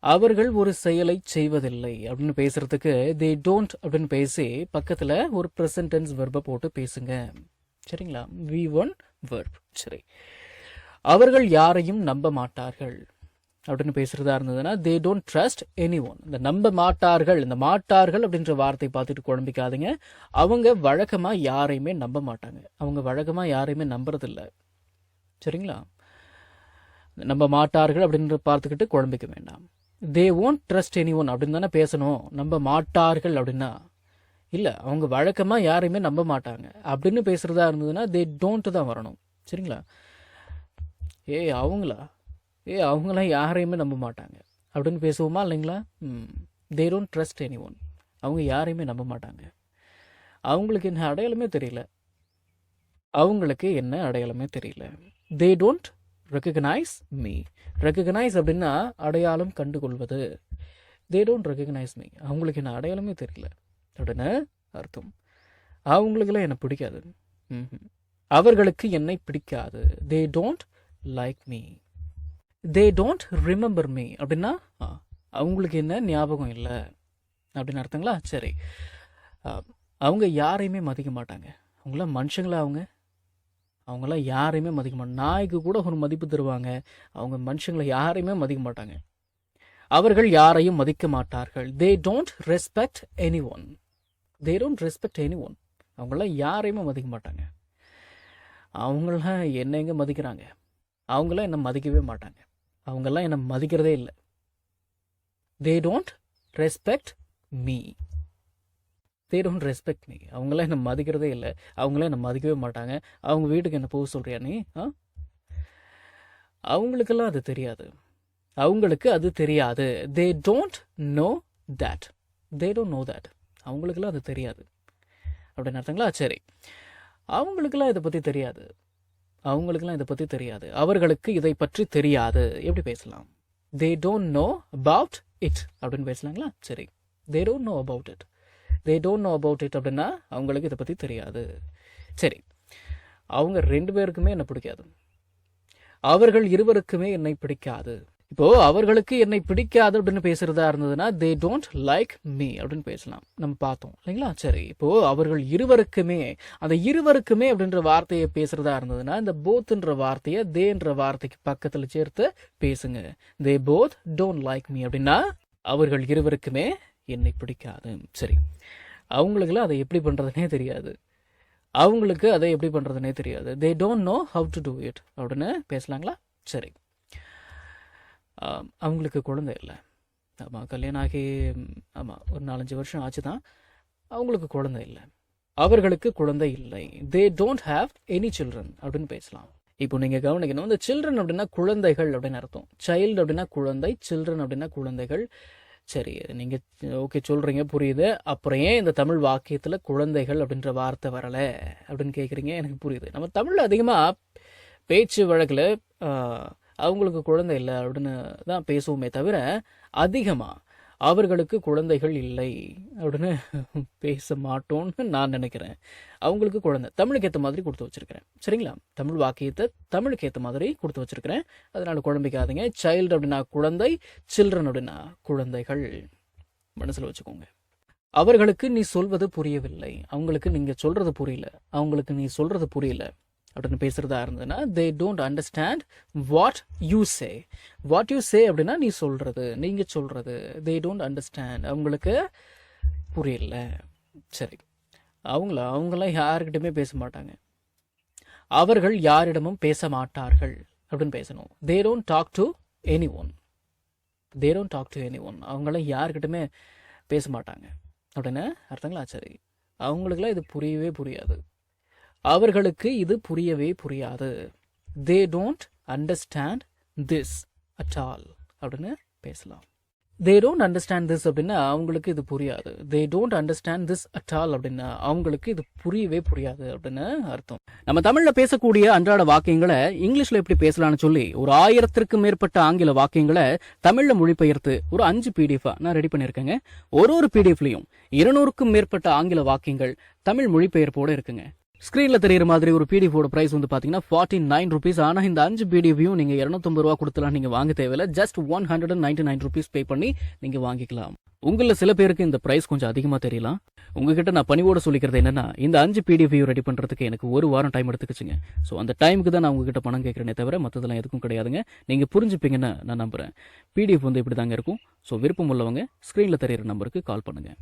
அவர்கள் ஒரு செயலை செய்வதில்லை அப்படின்னு பேசுறதுக்கு தே டோன்ட் அப்படின்னு பேசி பக்கத்துல ஒரு ப்ரெசன்ட் டென்ஸ் வெர்பை போட்டு பேசுங்க. சரிங்களா? V1 verb. சரி. அவர்கள் யாரையும் நம்ப மாட்டார்கள் அப்படின்னு பேசுறதா இருந்ததுன்னா தே டோன்ட் ட்ரஸ்ட் எனி ஒன். இந்த நம்ப மாட்டார்கள், இந்த மாட்டார்கள் அப்படின்ற வார்த்தை பார்த்துட்டு குழம்பிக்காதீங்க. அவங்க வழக்கமா யாரையுமே நம்ப மாட்டாங்க. அவங்க வழக்கமா யாரையுமே நம்புறதில்லை. சரிங்களா? நம்ப மாட்டார்கள் அப்படின்னு பார்த்துக்கிட்டு குழம்பிக்க வேண்டாம். They won't trust any one அப்படின்னு தானே பேசணும். நம்ப மாட்டார்கள் அப்படின்னா இல்லை, அவங்க வழக்கமா யாரையுமே நம்ப மாட்டாங்க அப்படின்னு பேசுறதா இருந்ததுன்னா தே டோன்ட் தான் வரணும். சரிங்களா? அவங்களாம் யாரையுமே நம்ப மாட்டாங்க அப்படின்னு பேசுவோமா இல்லைங்களா? They don't trust anyone. அவங்க யாரையுமே நம்ப மாட்டாங்க. அவங்களுக்கு என்ன அடையாளமே தெரியல. They don't recognise me. Recognise அப்படின்னா அடையாளம் கண்டுகொள்வது. They don't recognise me. அவங்களுக்கு என்ன அடையாளமே தெரியல அப்படின்னு அர்த்தம். அவங்களுக்குலாம் என்ன பிடிக்காது. அவர்களுக்கு என்னை பிடிக்காது. They don't like me. They don't remember me அப்படின்னா அவங்களுக்கு என்ன ஞாபகம் இல்லை அப்படின்னு அர்த்தங்களா? சரி. அவங்க யாரையுமே மதிக்க மாட்டாங்க. அவங்களாம் மனுஷங்களா? அவங்களாம் யாரையுமே மதிக்க மாட்டாங்க. நாய்க்கு கூட ஒரு மதிப்பு தருவாங்க. அவங்க மனுஷங்களை யாரையுமே மதிக்க மாட்டாங்க. அவர்கள் யாரையும் மதிக்க மாட்டார்கள். They don't respect any one. They don't respect any one. அவங்களாம் யாரையுமே மதிக்க மாட்டாங்க. அவங்களாம் என்ன எங்கே மதிக்கிறாங்க? அவங்களாம் என்னை மதிக்கவே மாட்டாங்க. அவங்கெல்லாம் என்னை மதிக்கிறதே இல்லை. They don't respect me. They don't respect me. அவங்களாம் என்னை மதிக்கிறதே இல்லை. அவங்களாம் என்னை மதிக்கவே மாட்டாங்க. அவங்க வீட்டுக்கு என்ன போக சொல்றியா நீ? அவங்களுக்கெல்லாம் அது தெரியாது. அவங்களுக்கு அது தெரியாது. They don't know that. They don't know that. அவங்களுக்கெல்லாம் அது தெரியாது அப்படின்னு அர்த்தங்களா? சரி. அவங்களுக்கெல்லாம் இதை பற்றி தெரியாது. அவர்களுக்கு இதை பற்றி தெரியாது. எப்படி பேசலாம்? They don't know about it அப்படின்னு பேசலாங்களா? சரி. They don't know about it. They don't know about it அப்படின்னா அவங்களுக்கு இதை பற்றி தெரியாது. சரி. அவங்க 2 பேருக்குமே என்னை பிடிக்காது. அவர்கள் இருவருக்குமே என்னை பிடிக்காது. இப்போ அவர்களுக்கு என்னை பிடிக்காது அப்படின்னு பேசுறதா இருந்ததுன்னா தே டோன்ட் லைக் மீ அப்படின்னு பேசலாம். நம்ம பார்த்தோம் இல்லைங்களா? சரி. இப்போ அவர்கள் இருவருக்குமே, அந்த இருவருக்குமே அப்படின்ற வார்த்தையை பேசுறதா இருந்ததுன்னா இந்த போத்ன்ற வார்த்தையை தேன்ற வார்த்தைக்கு பக்கத்துல சேர்த்து பேசுங்க. They both don't like me அப்படின்னா அவர்கள் இருவருக்குமே என்னை பிடிக்காது. சரி. அவங்களுக்குலாம் அதை எப்படி பண்றதுனே தெரியாது. They don't know how to do it அப்படின்னு பேசலாங்களா? சரி. அவங்களுக்கு குழந்தை இல்லை. ஆமாம், கல்யாணம் ஆகி ஒரு 4-5 வருஷம் ஆச்சு தான். அவங்களுக்கு குழந்தை இல்லை. அவர்களுக்கு குழந்தை இல்லை. They don't have any children அப்படின்னு பேசலாம். இப்போ நீங்கள் கவனிக்கணும், இந்த சில்ட்ரன் அப்படின்னா குழந்தைகள் அப்படின்னு அர்த்தம். சைல்டு அப்படின்னா குழந்தை, சில்ட்ரன் அப்படின்னா குழந்தைகள். சரி, நீங்கள் ஓகே சொல்கிறீங்க, புரியுது. அப்புறம் ஏன் இந்த தமிழ் வாக்கியத்தில் குழந்தைகள் அப்படின்ற வார்த்தை வரலை அப்படின்னு கேட்குறீங்க. எனக்கு புரியுது. நம்ம தமிழில் அதிகமாக பேச்சு வழக்கில் அவங்களுக்கு குழந்தை இல்லை அப்படின்னு தான் பேசுவோமே தவிர அதிகமாக அவர்களுக்கு குழந்தைகள் இல்லை அப்படின்னு பேச மாட்டோம்னு நான் நினைக்கிறேன். அவங்களுக்கு குழந்தை தமிழுக்கு ஏற்ற மாதிரி கொடுத்து வச்சிருக்கிறேன். சரிங்களா? தமிழ் வாக்கியத்தை தமிழுக்கு ஏற்ற மாதிரி கொடுத்து வச்சிருக்கிறேன். அதனால குழம்பிக்காதீங்க. சைல்டு அப்படின்னா குழந்தை, சில்ட்ரன் அப்படின்னா குழந்தைகள். மனசில் வச்சுக்கோங்க. அவர்களுக்கு நீ சொல்வது புரியவில்லை. அவங்களுக்கு நீங்க சொல்றது புரியல. அவங்களுக்கு நீ சொல்றது புரியல அப்படின்னு பேசுறதா இருந்ததுன்னா they don't understand what you say. What you say அப்படின்னா நீ சொல்றது, நீங்க சொல்றது. They don't understand. அவங்களுக்கு புரியல. சரி. அவங்களாம் யாருக்கிட்டுமே பேச மாட்டாங்க. அவர்கள் யாரிடமும் பேச மாட்டார்கள் அப்படின்னு பேசணும். They don't talk to anyone. They don't talk to anyone. அவங்களாம் யாருக்கிட்டுமே பேச மாட்டாங்க அப்படின்னு அர்த்தங்களா? சரி. அவங்களுக்குலாம் இது புரியவே புரியாது. அவர்களுக்கு இது புரியவே புரியாது. They don't understand this at all அப்படின்னு பேசலாம். தே டோன்ட் அண்டர்ஸ்டாண்ட் திஸ் அப்படின்னா அவங்களுக்கு இது புரியாது. They don't understand this at all அப்படின்னா அவங்களுக்கு இது புரியவே புரியாது அப்படின்னு அர்த்தம். நம்ம தமிழ்ல பேசக்கூடிய அன்றாட வாக்கியங்களை இங்கிலீஷ்ல எப்படி பேசலாம்னு சொல்லி ஒரு 1000க்கும் மேற்பட்ட ஆங்கில வாக்கியங்களை தமிழ்ல மொழிபெயர்த்து ஒரு 5 PDF நான் ரெடி பண்ணியிருக்கேங்க. ஒரு PDFலையும் 200க்கும் மேற்பட்ட ஆங்கில வாக்கியங்கள் தமிழ் மொழிபெயர்ப்போடு இருக்குங்க. ஸ்க்ரீன்ல தெரியுற மாதிரி ஒரு பிடிஎஃபோட பிரைஸ் வந்து பாத்தீங்கன்னா 49 rupees. ஆனா இந்த 5 பிடிஎஃபையும் நீங்க 250 ரூபா கொடுத்துலாம் நீங்க வாங்க தேவையில்ல. ஜஸ்ட் 199 rupees பே பண்ணி நீங்க வாங்கிக்கலாம். உங்கள சில பேருக்கு இந்த பிரைஸ் கொஞ்சம் அதிகமா தெரியலாம். உங்ககிட்ட நான் பணிவோட சொல்லிக்கிறது என்னன்னா, இந்த 5 பிடிஎஃபையும் ரெடி பண்றதுக்கு எனக்கு 1 வாரம் டைம் எடுத்துக்கிச்சுங்க. ஸோ அந்த டைமுக்கு தான் நான் உங்ககிட்ட பணம் கேட்கறேனே தவிர மற்றதெல்லாம் எதுக்கும் கிடையாதுங்க. நீங்க புரிஞ்சுப்பீங்கன்னு நான் நம்புறேன். பிடிஎஃப் வந்து இப்படி தாங்க இருக்கும். ஸோ விருப்பம் உள்ளவங்க ஸ்க்ரீன்ல தெரியுற நம்பருக்கு கால் பண்ணுங்க.